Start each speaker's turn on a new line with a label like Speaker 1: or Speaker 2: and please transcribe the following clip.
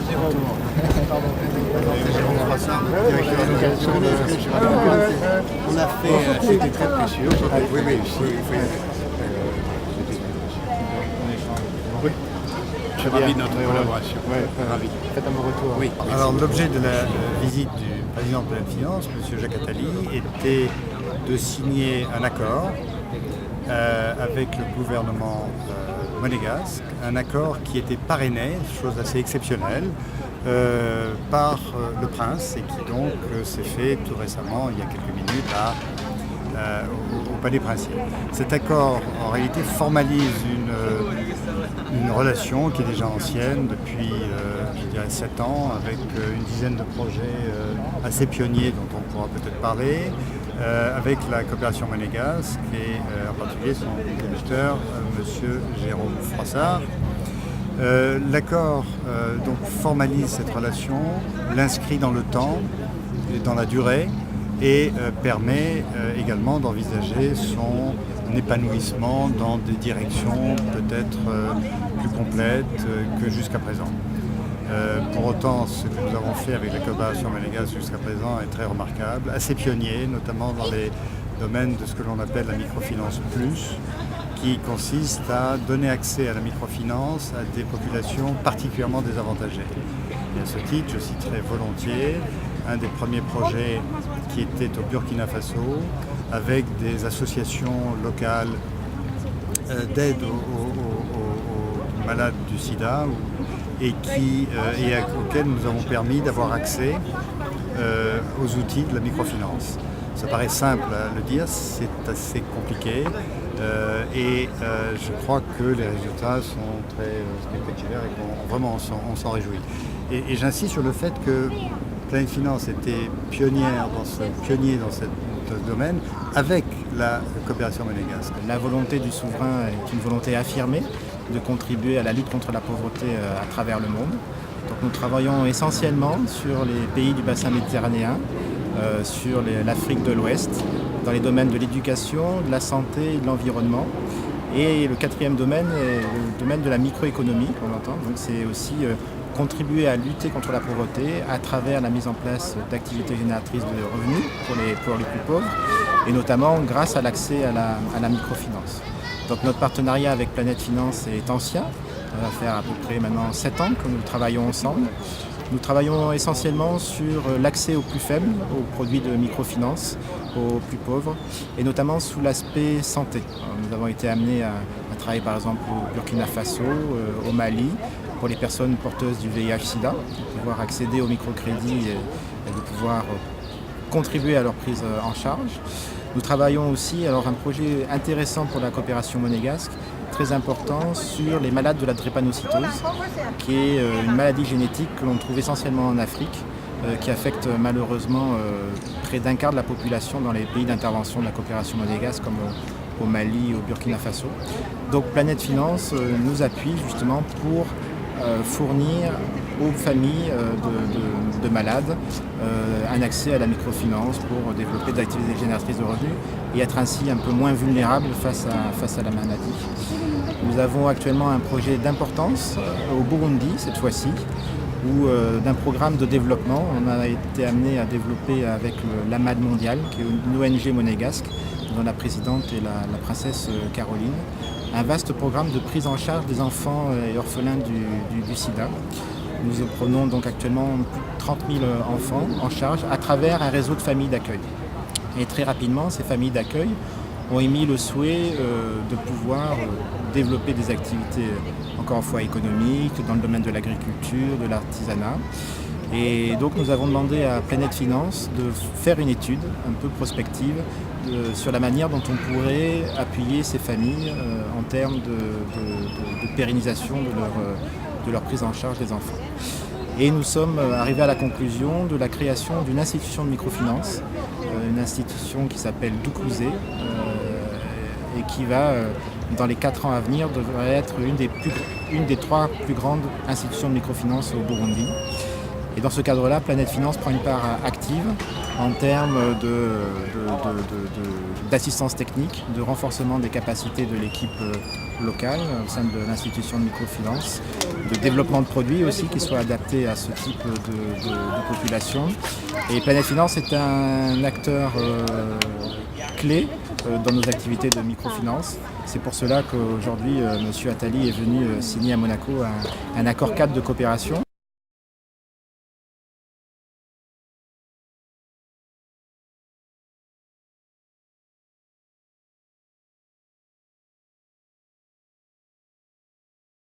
Speaker 1: Jérôme Froissart, directeur on a fait, c'était très précieux. Oui, oui, il faut y aller. Oui. Je suis ravi de notre collaboration. Ravi.
Speaker 2: Faites un bon retour.
Speaker 1: Oui. Alors l'objet de la visite du président de Pleine Finance, M. Jacques Attali, était de signer un accord avec le gouvernement monégasque, un accord qui était parrainé, chose assez exceptionnelle, par le prince et qui donc s'est fait tout récemment, il y a quelques minutes, au Palais Princier. Cet accord, en réalité, formalise une relation qui est déjà ancienne depuis, je dirais, 7 ans, avec une dizaine de projets assez pionniers dont on pourra peut-être parler, avec la coopération monégasque et en particulier son directeur, M. Jérôme Froissart. L'accord donc formalise cette relation, l'inscrit dans le temps et dans la durée et permet également d'envisager son épanouissement dans des directions peut-être plus complètes que jusqu'à présent. Pour autant, ce que nous avons fait avec la coopération monégasque jusqu'à présent est très remarquable, assez pionnier, notamment dans les domaines de ce que l'on appelle la microfinance plus, qui consiste à donner accès à la microfinance à des populations particulièrement désavantagées. Et à ce titre, je citerai volontiers un des premiers projets qui était au Burkina Faso, avec des associations locales d'aide aux malades du sida et auxquels nous avons permis d'avoir accès aux outils de la microfinance. Ça paraît simple à le dire, c'est assez compliqué et je crois que les résultats sont très spectaculaires et vraiment on s'en réjouit. Et j'insiste sur le fait que Pleine Finance était pionnier dans ce domaine avec la coopération monégasque.
Speaker 2: La volonté du souverain est une volonté affirmée de contribuer à la lutte contre la pauvreté à travers le monde. Donc nous travaillons essentiellement sur les pays du bassin méditerranéen, sur l'Afrique de l'Ouest, dans les domaines de l'éducation, de la santé et de l'environnement. Et le quatrième domaine est le domaine de la microéconomie, qu'on entend. Donc c'est aussi contribuer à lutter contre la pauvreté à travers la mise en place d'activités génératrices de revenus pour les plus pauvres, et notamment grâce à l'accès à la microfinance. Donc notre partenariat avec Planète Finance est ancien, ça va faire à peu près maintenant 7 ans que nous travaillons ensemble. Nous travaillons essentiellement sur l'accès aux plus faibles, aux produits de microfinance, aux plus pauvres, et notamment sous l'aspect santé. Nous avons été amenés à travailler par exemple au Burkina Faso, au Mali, pour les personnes porteuses du VIH-Sida, de pouvoir accéder au microcrédit et de pouvoir contribuer à leur prise en charge. Nous travaillons aussi, alors un projet intéressant pour la coopération monégasque, très important, sur les malades de la drépanocytose, qui est une maladie génétique que l'on trouve essentiellement en Afrique, qui affecte malheureusement près d'un quart de la population dans les pays d'intervention de la coopération monégasque, comme au Mali, au Burkina Faso. Donc Planète Finance nous appuie justement pour fournir aux familles de malades un accès à la microfinance pour développer des activités génératrices de revenus et être ainsi un peu moins vulnérables face à la maladie. Nous avons actuellement un projet d'importance au Burundi cette fois-ci, où d'un programme de développement, on a été amené à développer avec l'AMAD mondial, qui est une ONG monégasque, dont la présidente est la princesse Caroline, un vaste programme de prise en charge des enfants et orphelins du sida. Nous prenons donc actuellement plus de 30 000 enfants en charge à travers un réseau de familles d'accueil. Et très rapidement, ces familles d'accueil ont émis le souhait de pouvoir développer des activités, encore une fois économiques, dans le domaine de l'agriculture, de l'artisanat. Et donc nous avons demandé à Planète Finance de faire une étude un peu prospective sur la manière dont on pourrait appuyer ces familles en termes de pérennisation de leur prise en charge des enfants. Et nous sommes arrivés à la conclusion de la création d'une institution de microfinance, une institution qui s'appelle Doukouzé et qui va, dans les 4 ans à venir, devrait être une des 3 plus grandes institutions de microfinance au Burundi. Et dans ce cadre-là, Planète Finance prend une part active en termes d'assistance technique, de renforcement des capacités de l'équipe locales au sein de l'institution de microfinance, de développement de produits aussi qui soient adaptés à ce type de population. Et Planète Finance est un acteur clé dans nos activités de microfinance. C'est pour cela qu'aujourd'hui, M. Attali est venu signer à Monaco un accord cadre de coopération.